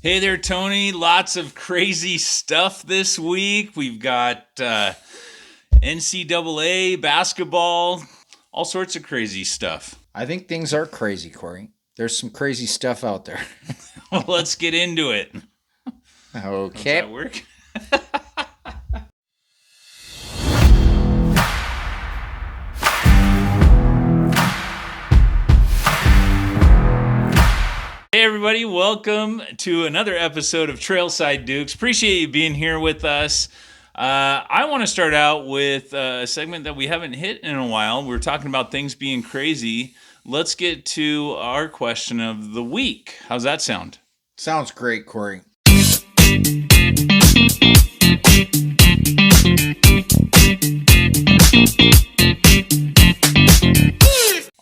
Hey there, Tony. Lots of crazy stuff this week. We've got NCAA basketball, all sorts of crazy stuff. I think things are crazy, Corey. There's some crazy stuff out there. Well, let's get into it. Okay. Does that work? Hey everybody, welcome to another episode of Trailside Dukes. Appreciate you being here with us. I want to start out with a segment that we haven't hit in a while. We're talking about things being crazy. Let's get to our question of the week. How's that sound? Sounds great, Corey.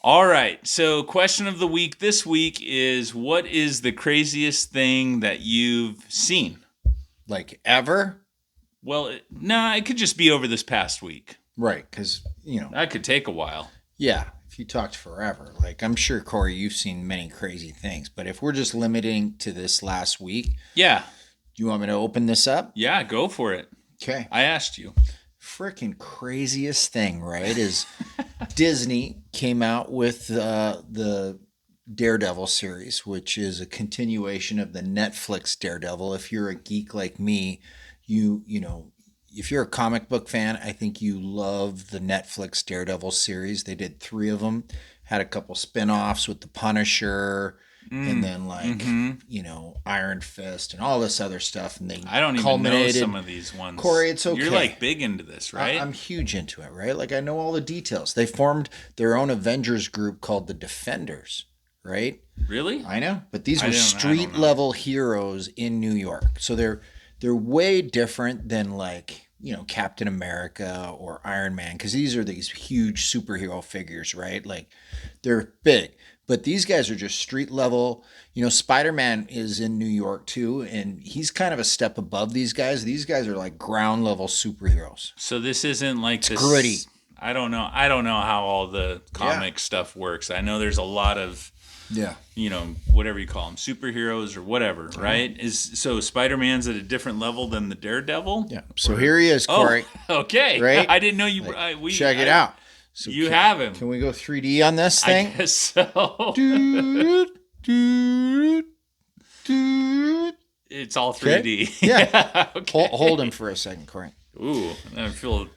All right, so question of the week this week is, what is the craziest thing that you've seen? Like ever? Well, it could just be over this past week. Right, because, That could take a while. Yeah, if you talked forever. Like, I'm sure, Corey, you've seen many crazy things. But if we're just limiting to this last week. Yeah. You want me to open this up? Yeah, go for it. Okay. I asked you. Freaking craziest thing, right, is Disney came out with the Daredevil series, which is a continuation of the Netflix Daredevil. If you're a geek like me, if you're a comic book fan, I think you love the Netflix Daredevil series. They did 3 of them, had a couple spin-offs with the Punisher, and then Iron Fist and all this other stuff. And I don't even know some of these ones. Corey, it's okay. You're like big into this, right? I'm huge into it, right? Like I know all the details. They formed their own Avengers group called the Defenders, right? Really? I know, but these were street level heroes in New York. So they're way different than Captain America or Iron Man, because these are these huge superhero figures, right? Like they're big. But these guys are just street level. Spider-Man is in New York too, and he's kind of a step above these guys. These guys are like ground level superheroes. So this isn't like this gritty. I don't know how all the comic stuff works. I know there's a lot of whatever you call them, superheroes or whatever, right? So Spider-Man's at a different level than the Daredevil? Yeah. So here he is, Corey. Oh, okay. Right? I didn't know you. Check it out. So have him. Can we go 3D on this thing? I guess so. It's all 3D. Okay. Yeah. Okay. Hold him for a second, Corey. Ooh, I feel.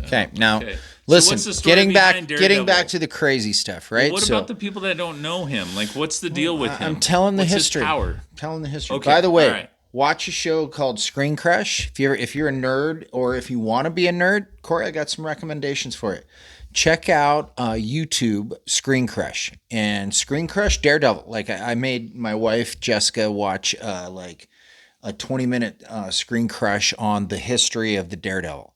Okay, now listen. So what's the story getting back to the crazy stuff, right? Well, what about the people that don't know him? Like, what's the deal with him? I'm telling the what's history. His power? I'm telling the history. Okay. By the way, right. Watch a show called Screen Crush. If you're a nerd or if you want to be a nerd, Corey, I got some recommendations for it. Check out YouTube Screen Crush and Screen Crush Daredevil. Like I made my wife Jessica watch a 20-minute Screen Crush on the history of the Daredevil.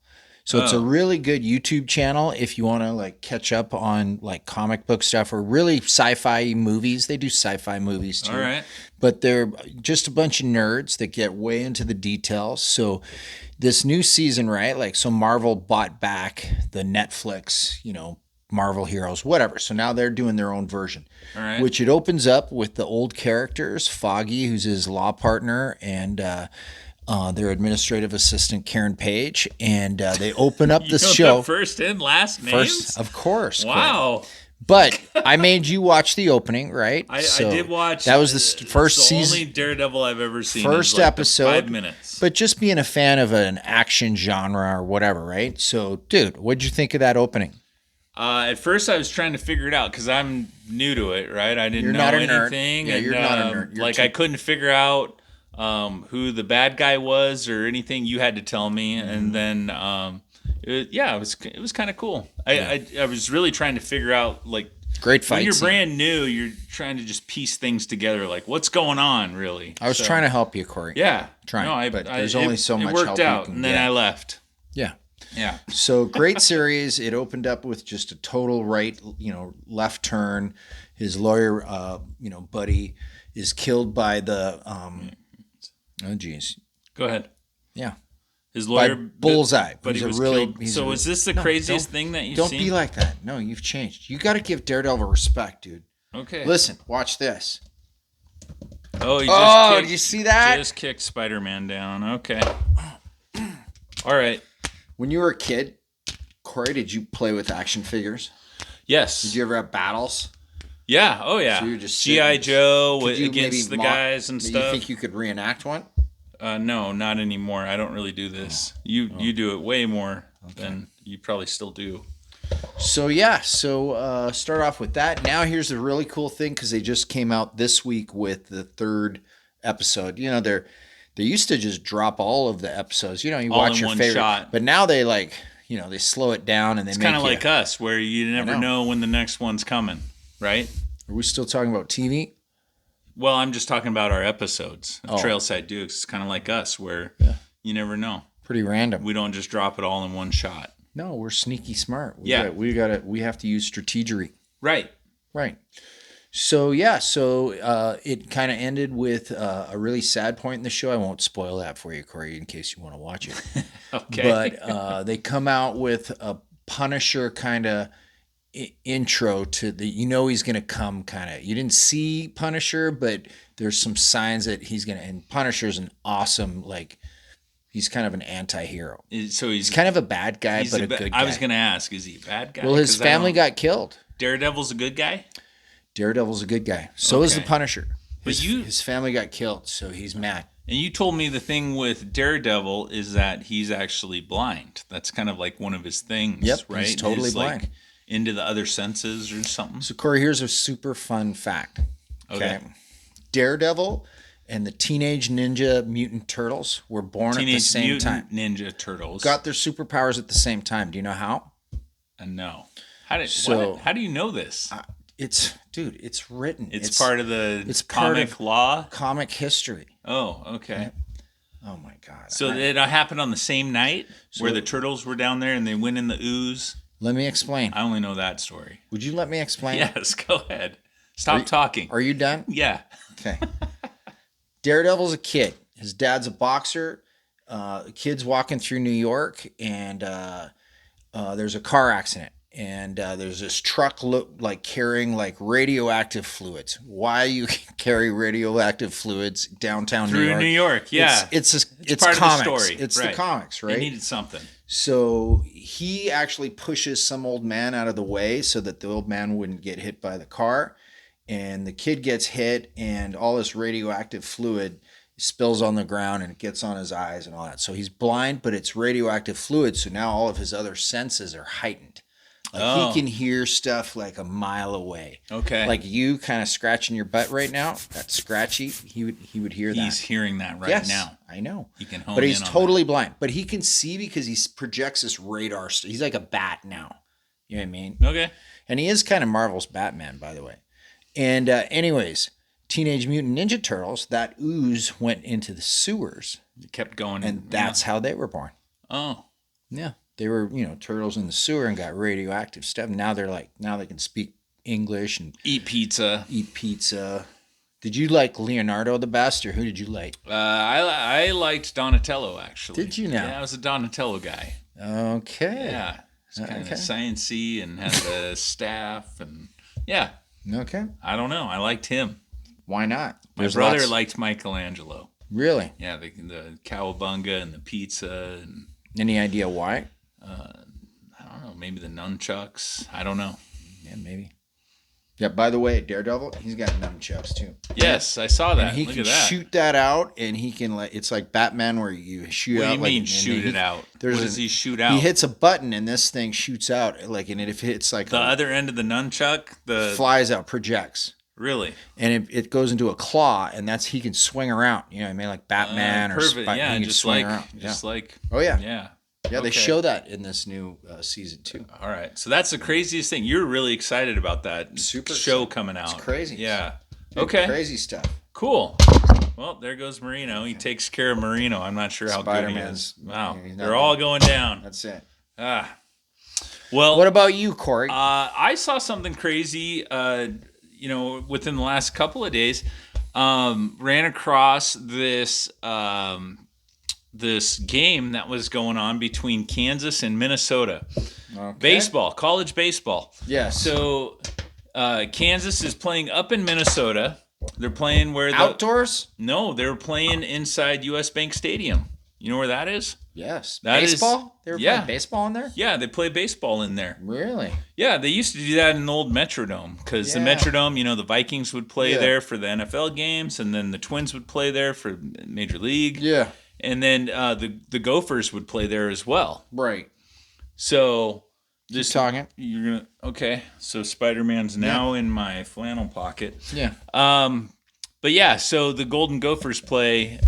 So it's a really good YouTube channel if you want to catch up on comic book stuff or really sci-fi movies. They do sci-fi movies too. All right. But they're just a bunch of nerds that get way into the details. So this new season, right? So Marvel bought back the Netflix, Marvel Heroes, whatever. So now they're doing their own version. All right. Which it opens up with the old characters, Foggy, who's his law partner, and their administrative assistant, Karen Page, and they open up the show. The first and last names? First, of course. Wow. Correct. But I made you watch the opening, right? I did watch. That was the first season. Only Daredevil I've ever seen. First episode. 5 minutes. But just being a fan of an action genre or whatever, right? So, dude, what'd you think of that opening? At first, I was trying to figure it out because I'm new to it, right? I didn't know anything. Yeah, you're not a nerd. I couldn't figure out who the bad guy was or anything. You had to tell me, and then it was kind of cool. I was really trying to figure out great fight. When you're scene. brand new, you're trying to just piece things together. Like, what's going on, really? I was trying to help you, Corey. Yeah, but there's only so much help. It help worked you out, can and then get. I left. Yeah. Yeah. So great series. It opened up with just a total left turn. His lawyer, buddy, is killed by the. Oh, geez. Go ahead. Yeah. His lawyer, Bullseye. But he was killed. So is this the craziest thing that you've seen? Don't be like that. No, you've changed. You got to give Daredevil respect, dude. Okay. Listen, watch this. Oh, he did you see that? Just kicked Spider-Man down. Okay. All right. When you were a kid, Corey, did you play with action figures? Yes. Did you ever have battles? Yeah. Oh, yeah. So you were just G.I. Joe Could you against the maybe guys and Do stuff. you think you could reenact one? No, not anymore. I don't really do this. You do it way more than you probably still do. So start off with that. Now here's the really cool thing, because they just came out this week with the 3rd episode. You know, they used to just drop all of the episodes. You know, you all watch in your one favorite, shot. But now they they slow it down and they It's make kind of like us, where you never know when the next one's coming, right? Are we still talking about TV? Well, I'm just talking about our episodes of Trailside Dukes. It's kind of like us, where you never know. Pretty random. We don't just drop it all in one shot. No, we're sneaky smart. We have to use strategery. Right. So it kind of ended with a really sad point in the show. I won't spoil that for you, Corey, in case you want to watch it. Okay. But they come out with a Punisher kind of intro to he's going to come kind of. You didn't see Punisher, but there's some signs that he's going to. And Punisher's an awesome, he's kind of an anti-hero. So he's kind of a bad guy, but a good guy. I was going to ask, is he a bad guy? Well, his family got killed. Daredevil's a good guy? Daredevil's a good guy. So is the Punisher. His family got killed, so he's mad. And you told me the thing with Daredevil is that he's actually blind. That's kind of like one of his things, right? He's totally blind. Into the other senses or something. So, Corey, here's a super fun fact. Okay. Daredevil and the Teenage Ninja Mutant Turtles were born at the same time. Ninja Turtles got their superpowers at the same time. Do you know how? No. How do you know this? It's written. It's part of the comic law? Comic history. Oh, okay. Oh, my God. So it happened on the same night where the Turtles were down there and they went in the ooze? Let me explain. I only know that story. Would you let me explain? Yes, go ahead. Stop talking. Are you done? Yeah. Okay. Daredevil's a kid. His dad's a boxer. The kid's walking through New York, and there's a car accident. And there's this truck carrying radioactive fluids. Why you carry radioactive fluids downtown New York? Through New York, yeah. It's part comics. of the story. It's the comics, right? They needed something. So he actually pushes some old man out of the way so that the old man wouldn't get hit by the car. And the kid gets hit, and all this radioactive fluid spills on the ground, and it gets on his eyes and all that. So he's blind, but it's radioactive fluid. So now all of his other senses are heightened. He can hear stuff a mile away. Okay. Like you kind of scratching your butt right now. That's scratchy. He would hear that. He's hearing that right now. I know. He can hone But he's in on totally blind. But he can see because he projects this radar. He's like a bat now. You know what I mean? Okay. And he is kind of Marvel's Batman, by the way. And anyways, Teenage Mutant Ninja Turtles, that ooze went into the sewers. It kept going. And that's how they were born. Oh. Yeah. They were, turtles in the sewer and got radioactive stuff. Now now they can speak English and eat pizza. Did you like Leonardo the best, or who did you like? I liked Donatello, actually. Did you now? Yeah, I was a Donatello guy. Okay. Yeah. It's kind of science-y and had the staff and yeah. Okay. I don't know. I liked him. Why not? My brother liked Michelangelo. Really? Yeah, the cowabunga and the pizza. And any idea why? I don't know. Maybe the nunchucks. I don't know. Yeah, maybe. Yeah, by the way, Daredevil, he's got nunchucks too. Yes, I saw that. And he Look can at that. shoot that out, and he can it's like Batman where you shoot out. What do you mean shoot it out? What does he shoot out? He hits a button, and this thing shoots out. And if it hits the other end of the nunchuck, flies out, projects. Really? And it goes into a claw, and he can swing around. You know what I mean? Like Batman or perfect. Spider-Man. Yeah, he can swing around. Oh yeah. Yeah. Yeah, they show that in this new season too. All right, so that's the craziest thing. You're really excited about that show coming out. It's crazy. Yeah. Okay. Crazy stuff. Cool. Well, there goes Marino. He takes care of Marino. I'm not sure how good he is. Wow. They're all going down. That's it. Well, what about you, Corey? I saw something crazy. Within the last couple of days, ran across this. This game that was going on between Kansas and Minnesota. Okay. Baseball, college baseball. Yes. So Kansas is playing up in Minnesota, They're playing where the Outdoors? No, they're playing inside US Bank Stadium. You know where that is? Yes. That baseball? They were yeah. playing baseball in there? Yeah, they play baseball in there. Really? Yeah, they used to do that in the old Metrodome because the Metrodome, the Vikings would play there for the NFL games, and then the Twins would play there for Major League. Yeah. And then the Gophers would play there as well. Right. So Keep talking. You're gonna okay. So Spider-Man's now in my flannel pocket. Yeah. But yeah, so the Golden Gophers play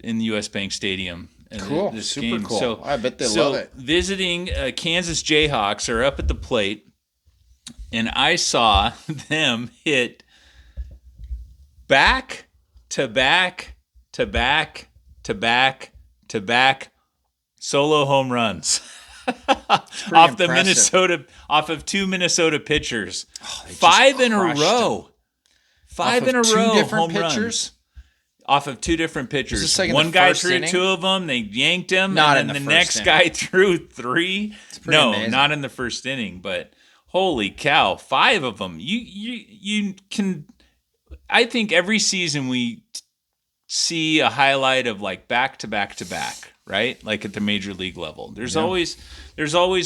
in the US Bank Stadium. Cool. This Super game. cool. So, I bet they love it. Visiting Kansas Jayhawks are up at the plate, and I saw them hit back to back to back to back to back solo home runs. Off of two Minnesota pitchers. Five in a row. Five in a row. Two different home pitchers? runs. Off of two different pitchers. Is this like in One the guy first threw inning? two of them. They yanked him. Not and in then the the first next inning. guy threw three. No, amazing. not in the first inning. But holy cow, five of them. You can. I think every season we see a highlight of like back to back to back, right? Like at the major league level. There's always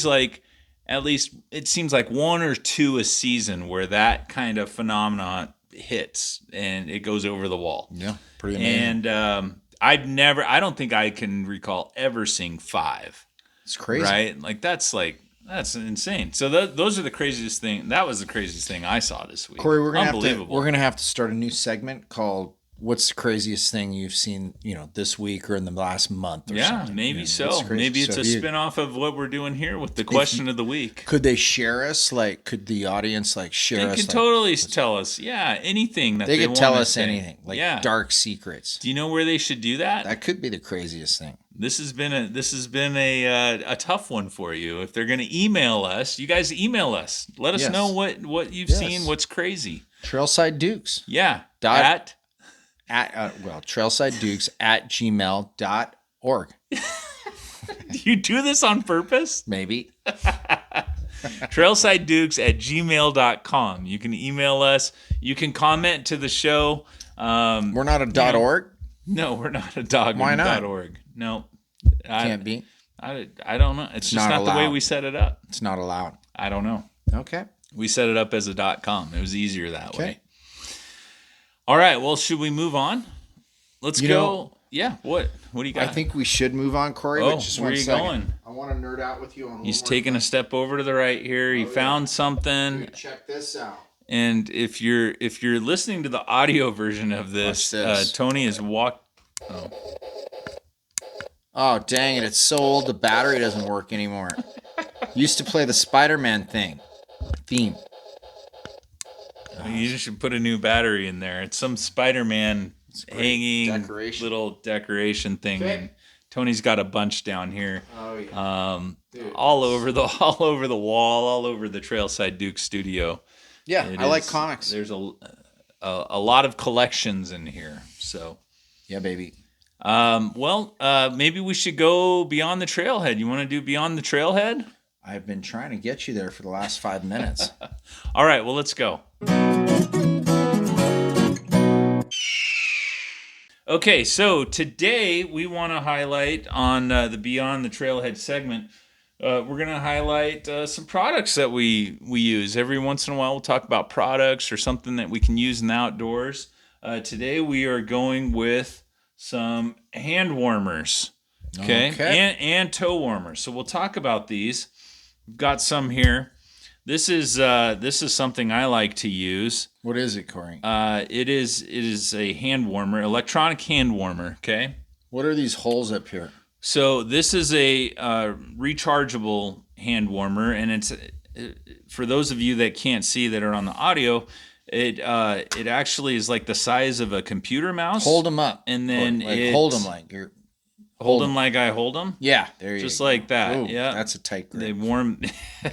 like at least it seems like one or two a season where that kind of phenomenon hits and it goes over the wall. Yeah, pretty amazing. And I don't think I can recall ever seeing five. It's crazy. Right? Like that's insane. So those are the craziest thing. That was the craziest thing I saw this week. Corey, we're gonna have to start a new segment called "What's the craziest thing you've seen?" this week or in the last month. Or something. Maybe so. Maybe it's a spin-off of what we're doing here with the question of the week. Could they share us? Like, could the audience share us? They could totally tell us. Yeah, anything that they could tell us say. anything. Like dark secrets. Do you know where they should do that? That could be the craziest thing. This has been a tough one for you. If they're going to email us, you guys email us. Let us know what you've seen. What's crazy? Trailside Dukes. Yeah. Trailside Dukes at gmail.org. Do you do this on purpose? Maybe. Trailside Dukes at gmail.com. You can email us. You can comment to the show. We're not a .org? No, we're not a dog. Why not? .org. No. Can't be. I don't know. It's just not the way we set it up. It's not allowed. I don't know. Okay. We set it up as a .com. It was easier that way. All right. Well, should we move on? Let's go. Yeah. What do you got? I think we should move on, Corey. Oh, just where are you going? I want to nerd out with you on. He's taking a step over to the right here. He found something. Dude, check this out. And if you're listening to the audio version of this. Tony is Oh, dang it. It's so old the battery doesn't work anymore. Used to play the Spider-Man theme. You should put a new battery in there. It's some Spider-Man hanging little decoration thing. Okay. And Tony's got a bunch down here. Oh yeah. Dude, all over the wall, all over the Trailside Dukes studio. Yeah, I like comics. There's a lot of collections in here. So yeah, baby. Maybe we should go beyond the trailhead. You want to do beyond the trailhead? I've been trying to get you there for the last 5 minutes. All right, well, let's go. Okay, so today we want to highlight on the Beyond the Trailhead segment. We're going to highlight some products that we use. Every once in a while, we'll talk about products or something that we can use in the outdoors. Today we are going with some hand warmers, okay? And toe warmers. So we'll talk about these. We've got some here. This is something I like to use. What is it, Corey? It is a hand warmer, electronic hand warmer. Okay. What are these holes up here? So this is a rechargeable hand warmer, and it's for those of you that can't see that are on the audio. It actually is like the size of a computer mouse. Hold them up, and then hold them like you're. Hold them like I hold them? Yeah, there you go. Just like that. Ooh, yeah. That's a tight grip.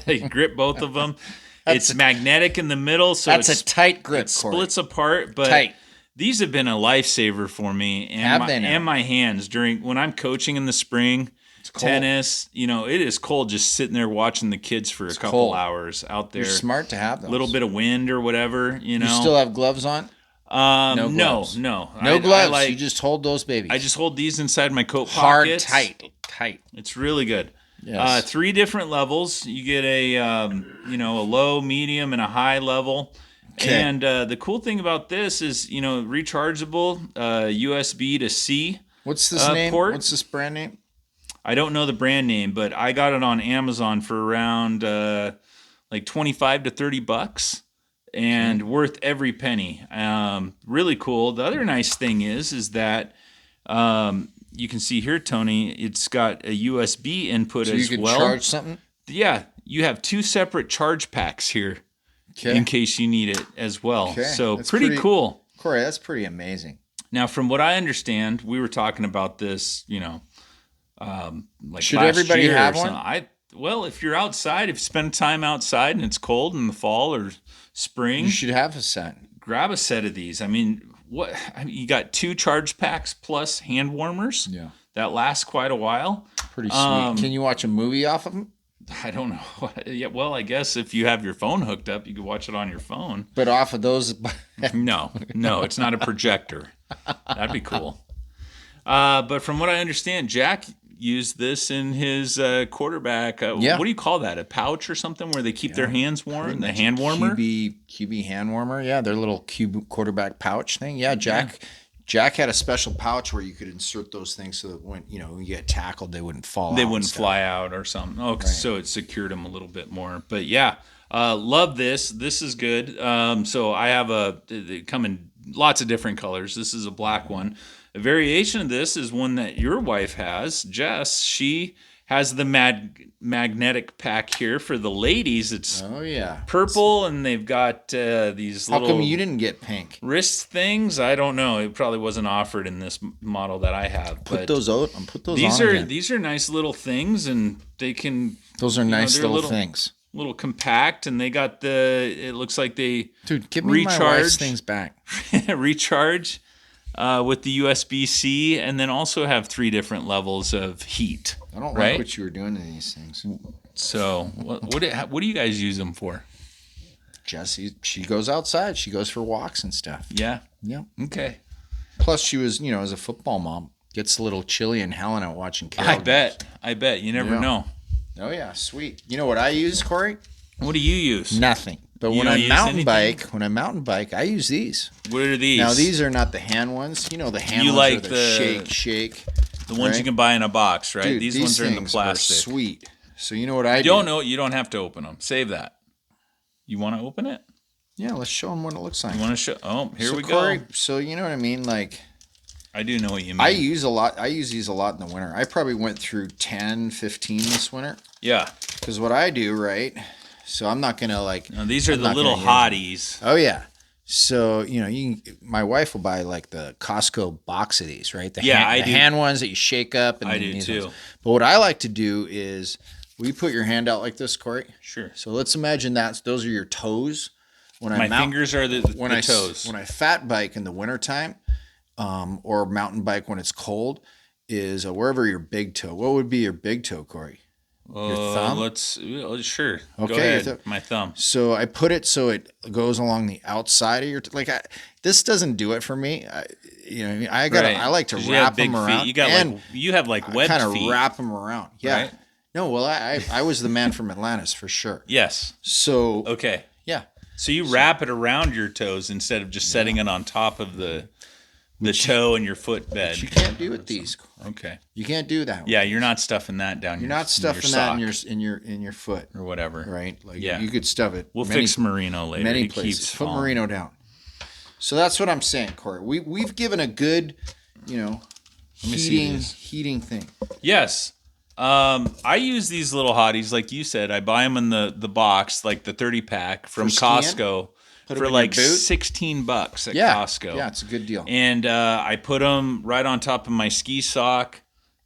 They grip both of them. It's magnetic in the middle, so that's a tight grip. It splits apart, but tight. These have been a lifesaver for me and my hands during when I'm coaching in the spring. Tennis, it is cold just sitting there watching the kids for a couple hours out there. You're smart to have those. A little bit of wind or whatever, You still have gloves on? No No, gloves. no. No gloves. I You just hold those babies. I just hold these inside my coat hard, pockets. tight. It's really good. Yes. 3 different levels. You get a a low, medium, and a high level. Okay. And the cool thing about this is rechargeable USB to C. What's this name? port. What's this brand name? I don't know the brand name, but I got it on Amazon for around like 25 to 30 bucks. And worth every penny. Really cool. The other nice thing is that you can see here, Tony, it's got a USB input So as you can well. charge something? Yeah, you have 2 separate charge packs here Okay. in case you need it as well. Okay. So That's pretty cool. Corey, that's pretty amazing. Now, from what I understand, we were talking about this, like Should last everybody year have or one? something. Well, if you're outside, if you spend time outside and it's cold in the fall or spring, You should have a set. grab a set of these. You got 2 charge packs plus hand warmers. Yeah. That lasts quite a while. Pretty sweet. Can you watch a movie off of them? I don't know. Yeah, well, I guess if you have your phone hooked up, you could watch it on your phone. But off of those. No, it's not a projector. That'd be cool. But from what I understand, Jack used this in his quarterback. Yeah. What do you call that? A pouch or something where they keep their hands warm? The hand warmer? QB hand warmer. Yeah, their little cube quarterback pouch thing. Yeah, Jack had a special pouch where you could insert those things so that when you get tackled, they wouldn't fall out. They wouldn't fly out or something. Oh, right. So it secured them a little bit more. But yeah, love this. This is good. So I have they come in lots of different colors. This is a black one. A variation of this is one that your wife has, Jess. She has the magnetic pack here for the ladies. It's purple, and they've got these How little. come you didn't get pink? Wrist things? I don't know. It probably wasn't offered in this model that I have. Put those out. Put those these on are again. These are nice little things, and they can. Those are nice little little things. Little compact, and they got it looks like they Dude, give me my wife's things back. recharge with the USB-C, and then also have 3 different levels of heat. I don't like what you were doing to these things. So what do you guys use them for? Jessie, she goes outside. She goes for walks and stuff. Yeah. Yeah. Okay. Plus, she was, as a football mom, gets a little chilly in Helena watching Carol. I bet. You never know. Oh, yeah. Sweet. You know what I use, Corey? What do you use? Nothing. But when I mountain bike, I use these. What are these? Now, these are not the hand ones. The hand you ones like are the shake. The ones you can buy in a box, right? Dude, these ones are in the plastic. Are sweet. So you know what I do? You don't have to open them. Save that. You want to open it? Yeah, let's show them what it looks like. You want to show? Oh, here we Corey, go. So you know what I mean? Like, I do know what you mean. I use these a lot in the winter. I probably went through 10, 15 this winter. Yeah. Because what I do, right? So I'm not gonna Now, these are the little hotties. Oh yeah. So my wife will buy like the Costco box of these, right? The hand ones that you shake up. And I do too. Ones. But what I like to do is, will you put your hand out like this, Corey? Sure. So let's imagine those are your toes. My fingers are the toes. When I fat bike in the wintertime, or mountain bike when it's cold, is wherever your big toe. What would be your big toe, Corey? Your thumb? Sure. Okay, go ahead. My thumb. So I put it so it goes along the outside of your this doesn't do it for me. I like to wrap them around. You have like web feet. Kind of wrap them around. Yeah. Right? No, well I was the man from Atlantis for sure. Yes. So okay. Yeah. So you wrap it around your toes instead of just setting it on top of the toe and your foot bed. But you can't do it these. Okay. You can't do that. Yeah, you're not stuffing that down. You're not stuffing that in your foot or whatever. Right? Like you could stuff it. We'll fix merino later. Many places. Put merino down. So that's what I'm saying, Corey. We've given a good, heating thing. Yes. I use these little hotties, like you said. I buy them in the box, like the 30 pack from Costco. For like $16 at Costco. Yeah, it's a good deal. And I put them right on top of my ski sock,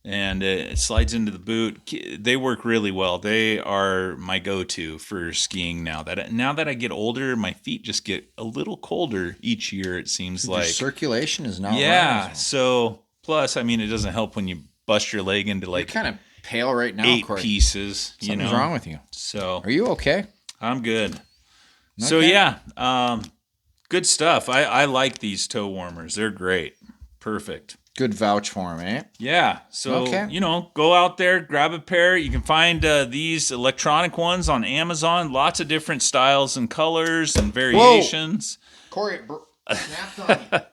and it slides into the boot. They work really well. They are my go-to for skiing now. That I get older, my feet just get a little colder each year, it seems like. Your circulation is not right. Well. So, plus, it doesn't help when you bust your leg into like You're kind of pale right now, 8 Corey. pieces. Something's wrong with you. So are you okay? I'm good. Okay. So yeah, Good stuff. I like these toe warmers. They're great. Perfect. Good vouch for him, eh? Yeah. So, Okay. go out there, grab a pair. You can find these electronic ones on Amazon. Lots of different styles and colors and variations. Corey, snapped on me.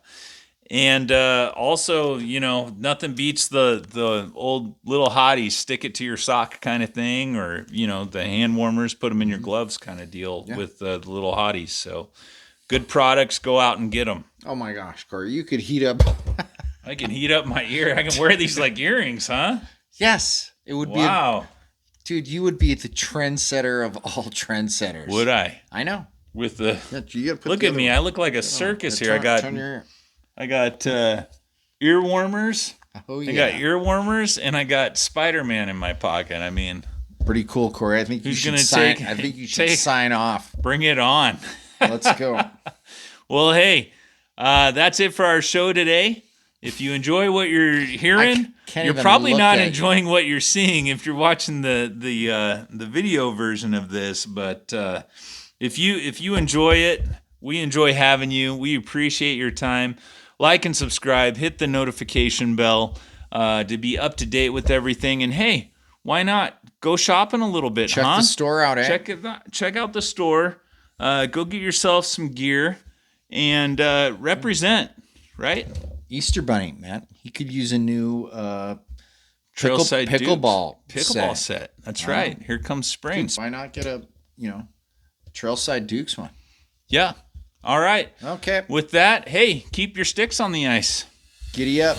And also, nothing beats the old little hotties, stick it to your sock kind of thing, or, the hand warmers, put them in your gloves kind of deal with the little hotties. So good products, go out and get them. Oh my gosh, Corey, you could heat up. I can heat up my ear. I can wear these like earrings, huh? Yes, it would be. Wow. Dude, you would be the trendsetter of all trendsetters. Would I? I know. With the You gotta put look the at other me. one. I look like a circus here. Turn I got ear warmers. Oh yeah. I got ear warmers, and I got Spider-Man in my pocket. I mean, pretty cool, Corey. I think you Who's should gonna sign. take- I think you should take- sign off. bring it on. Let's go. Well, hey, that's it for our show today. If you enjoy what you're hearing, can't you're even probably look not at you. enjoying what you're seeing if you're watching the video version of this. But if you enjoy it, we enjoy having you. We appreciate your time. Like and subscribe. Hit the notification bell to be up to date with everything. And hey, why not go shopping a little bit? Check huh? the store out, eh? Check out the store. Go get yourself some gear and represent. Right. Easter Bunny, man. He could use a new Trailside pickleball Pickleball set. That's right. Here comes spring. Dude, why not get a Trailside Dukes one? Yeah. All right. Okay. With that, hey, keep your sticks on the ice. Giddy up.